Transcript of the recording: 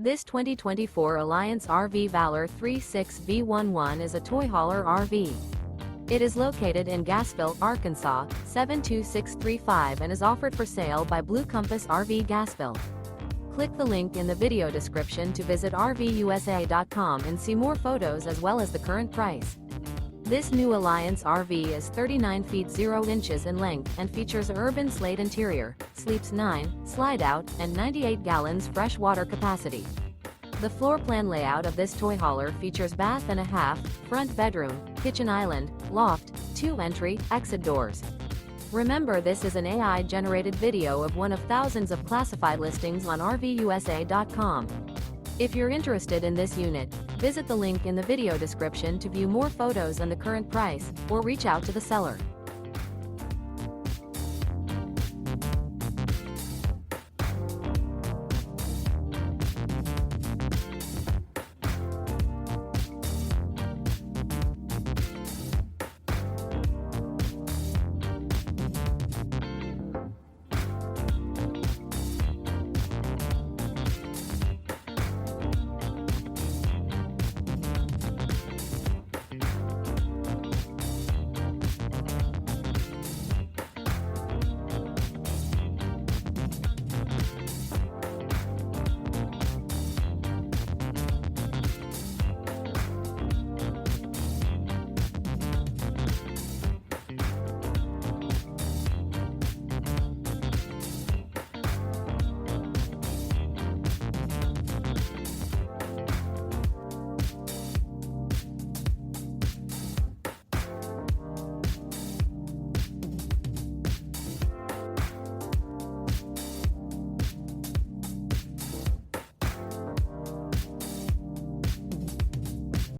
This 2024 Alliance RV Valor 36V11 is a toy hauler RV. It is located in Gassville, Arkansas, 72635 and is offered for sale by Blue Compass RV Gassville. Click the link in the video description to visit RVUSA.com and see more photos as well as the current price. This new Alliance RV is 39 feet 0 inches in length and features URBAN SLATE interior, sleeps 9, Slideout, and 98 gallons fresh water capacity. The floor plan layout of this toy hauler features bath and a half, front bedroom, kitchen island, loft, 2 entry, exit doors. Remember, this is an AI-generated video of one of thousands of classified listings on RVUSA.com. If you're interested in this unit, visit the link in the video description to view more photos and the current price, or reach out to the seller.